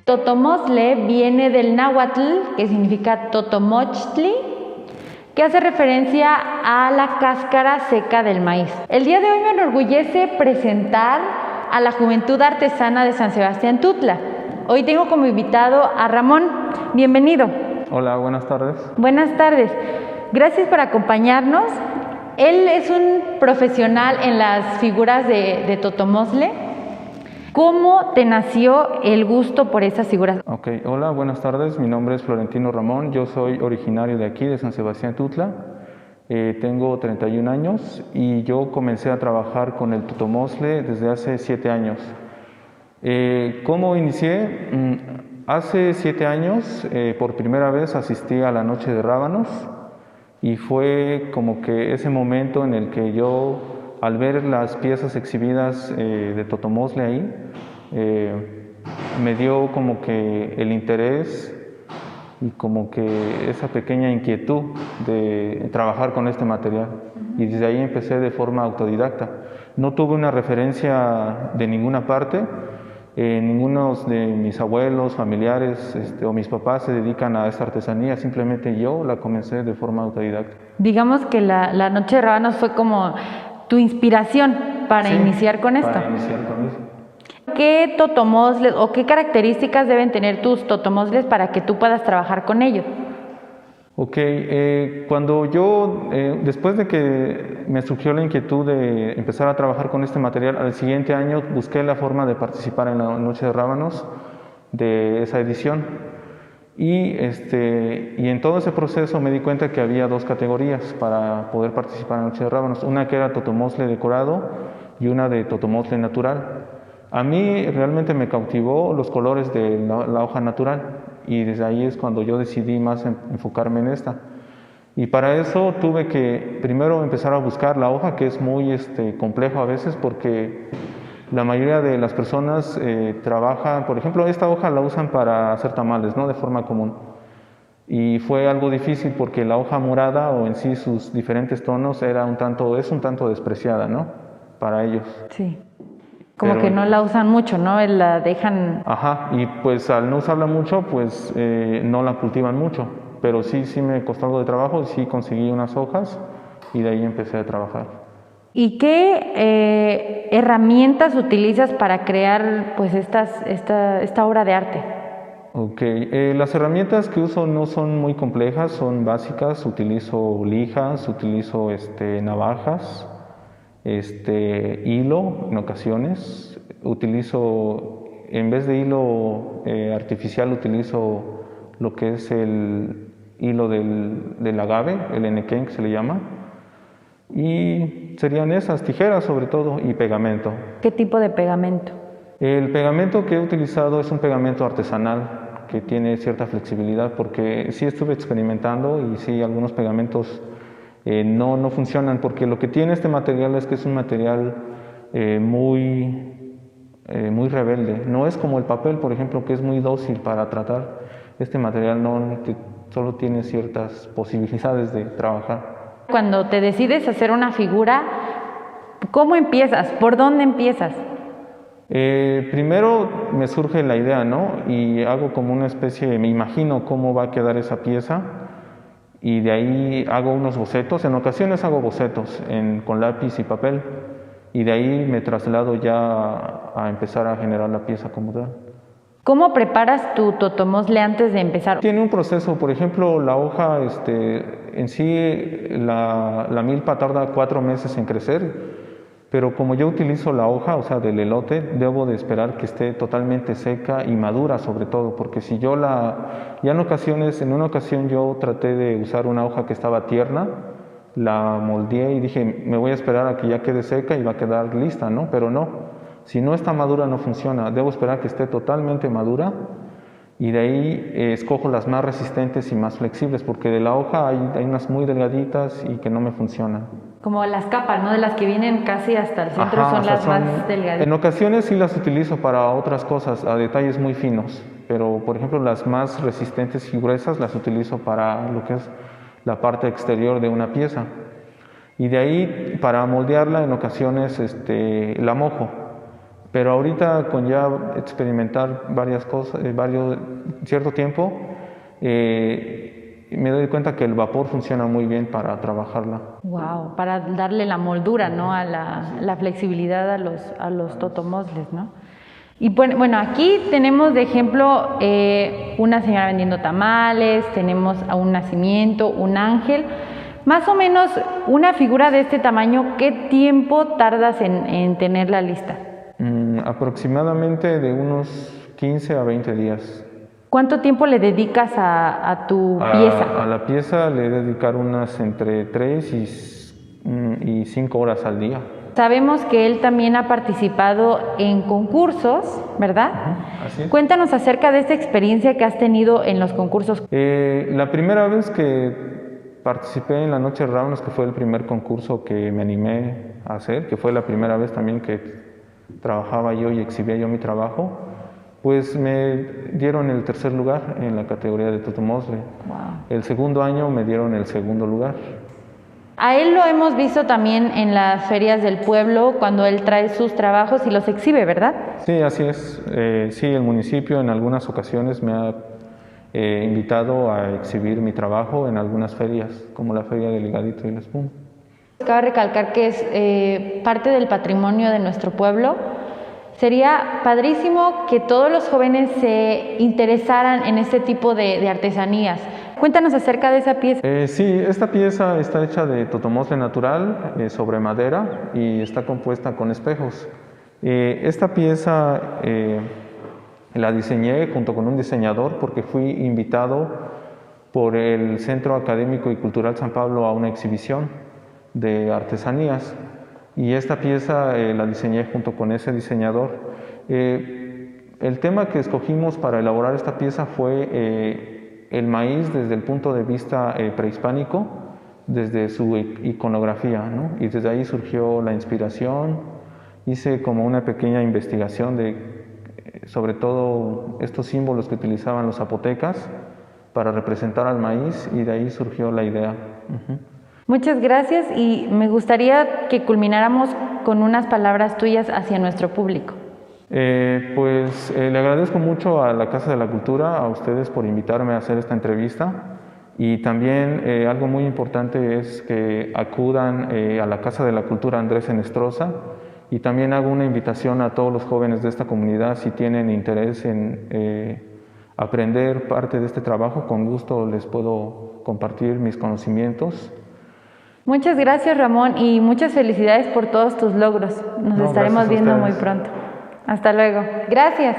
Totomozle viene del náhuatl, que significa totomochtli, que hace referencia a la cáscara seca del maíz. El día de hoy me enorgullece presentar a la Juventud Artesana de San Sebastián Tutla. Hoy tengo como invitado a Ramón. Bienvenido. Hola, buenas tardes. Buenas tardes. Gracias por acompañarnos. Él es un profesional en las figuras de totomozle. ¿Cómo te nació el gusto por esas figuras? Ok, hola, buenas tardes. Mi nombre es Florentino Ramón. Yo soy originario de aquí, de San Sebastián Tutla. Tengo 31 años y yo comencé a trabajar con el totomozle desde hace 7 años. ¿Cómo inicié? Hace 7 años, por primera vez asistí a la Noche de Rábanos y fue como que ese momento en el que yo, al ver las piezas exhibidas de totomozle ahí, me dio como que el interés y como que esa pequeña inquietud de trabajar con este material. Y desde ahí empecé de forma autodidacta. No tuve una referencia de ninguna parte. Ninguno de mis abuelos, familiares o mis papás se dedican a esta artesanía. Simplemente yo la comencé de forma autodidacta. Digamos que la Noche de Rábanos fue como tu inspiración para iniciar con esto. Para iniciar con eso. ¿Qué totomozles o qué características deben tener tus totomozles para que tú puedas trabajar con ellos? Ok, cuando yo, después de que me surgió la inquietud de empezar a trabajar con este material, al siguiente año busqué la forma de participar en la Noche de Rábanos de esa edición. Y en todo ese proceso me di cuenta que había 2 categorías para poder participar en la Noche de Rábanos. Una que era totomozle decorado y una de totomozle natural. A mí realmente me cautivó los colores de la hoja natural y desde ahí es cuando yo decidí más enfocarme en esta. Y para eso tuve que primero empezar a buscar la hoja, que es muy complejo a veces porque la mayoría de las personas trabajan, por ejemplo, esta hoja la usan para hacer tamales, ¿no? De forma común. Y fue algo difícil porque la hoja morada o en sí sus diferentes tonos es un tanto despreciada, ¿no? Para ellos. Sí. Como que no la usan mucho, ¿no? La dejan... Ajá, y pues al no usarla mucho, pues no la cultivan mucho. Pero sí me costó algo de trabajo, sí conseguí unas hojas y de ahí empecé a trabajar. ¿Y qué herramientas utilizas para crear pues esta obra de arte? Ok, las herramientas que uso no son muy complejas, son básicas. Utilizo lijas, utilizo navajas, hilo en ocasiones. Utilizo, en vez de hilo artificial, utilizo lo que es el hilo del agave, el enequén que se le llama. Y serían esas, tijeras sobre todo, y pegamento. ¿Qué tipo de pegamento? El pegamento que he utilizado es un pegamento artesanal que tiene cierta flexibilidad porque sí estuve experimentando y sí algunos pegamentos no funcionan porque lo que tiene este material es que es un material muy rebelde. No es como el papel, por ejemplo, que es muy dócil para tratar. Este material solo tiene ciertas posibilidades de trabajar. Cuando te decides hacer una figura, ¿cómo empiezas? ¿Por dónde empiezas? Primero me surge la idea, ¿no? Y hago como una me imagino cómo va a quedar esa pieza y de ahí hago unos bocetos. En ocasiones hago bocetos con lápiz y papel y de ahí me traslado ya a empezar a generar la pieza como tal. ¿Cómo preparas tu totomozle antes de empezar? Tiene un proceso, por ejemplo, la hoja, en sí la milpa tarda 4 meses en crecer, pero como yo utilizo la hoja, o sea, del elote, debo de esperar que esté totalmente seca y madura sobre todo, porque si yo ya en una ocasión yo traté de usar una hoja que estaba tierna la moldeé y dije, me voy a esperar a que ya quede seca y va a quedar lista, ¿no? Pero no, si no está madura no funciona, debo esperar que esté totalmente madura y de ahí escojo las más resistentes y más flexibles, porque de la hoja hay unas muy delgaditas y que no me funcionan. Como las capas, ¿no? De las que vienen casi hasta el centro. Ajá, son las más delgaditas. En ocasiones sí las utilizo para otras cosas, a detalles muy finos, pero por ejemplo las más resistentes y gruesas las utilizo para lo que es la parte exterior de una pieza. Y de ahí para moldearla en ocasiones la mojo. Pero ahorita con ya experimentar varias cosas, cierto tiempo, me doy cuenta que el vapor funciona muy bien para trabajarla. Wow, para darle la moldura, ¿no? A la flexibilidad a los totomosles, ¿no? Y bueno, aquí tenemos de ejemplo una señora vendiendo tamales, tenemos a un nacimiento, un ángel. Más o menos una figura de este tamaño, ¿qué tiempo tardas en tenerla lista? Aproximadamente de unos 15 a 20 días. ¿Cuánto tiempo le dedicas a tu pieza? A la pieza le he de dedicar unas entre 3 y 5 horas al día. Sabemos que él también ha participado en concursos, ¿verdad? Así es. Cuéntanos acerca de esta experiencia que has tenido en los concursos. La primera vez que participé en la Noche de Rábanos, que fue el primer concurso que me animé a hacer, que fue la primera vez también que trabajaba yo y exhibía yo mi trabajo, pues me dieron el tercer lugar en la categoría de totomosle. Wow. El segundo año me dieron el segundo lugar. A él lo hemos visto también en las ferias del pueblo, cuando él trae sus trabajos y los exhibe, ¿verdad? Sí, así es. Sí, el municipio en algunas ocasiones me ha invitado a exhibir mi trabajo en algunas ferias, como la Feria del Higadito y la Espuma. Cabe recalcar que es parte del patrimonio de nuestro pueblo. Sería padrísimo que todos los jóvenes se interesaran en este tipo de artesanías. Cuéntanos acerca de esa pieza. Sí, esta pieza está hecha de totomosle natural sobre madera y está compuesta con espejos. Esta pieza la diseñé junto con un diseñador porque fui invitado por el Centro Académico y Cultural San Pablo a una exhibición de artesanías. Y esta pieza la diseñé junto con ese diseñador. El tema que escogimos para elaborar esta pieza fue el maíz desde el punto de vista prehispánico, desde su iconografía, ¿no? Y desde ahí surgió la inspiración. Hice como una pequeña investigación sobre todo estos símbolos que utilizaban los zapotecas para representar al maíz y de ahí surgió la idea. Muchas gracias y me gustaría que culmináramos con unas palabras tuyas hacia nuestro público. Le agradezco mucho a la Casa de la Cultura, a ustedes por invitarme a hacer esta entrevista y también algo muy importante es que acudan a la Casa de la Cultura Andrés Enestrosa y también hago una invitación a todos los jóvenes de esta comunidad si tienen interés en aprender parte de este trabajo, con gusto les puedo compartir mis conocimientos. Muchas gracias, Ramón, y muchas felicidades por todos tus logros. Nos estaremos viendo muy pronto. Hasta luego. Gracias.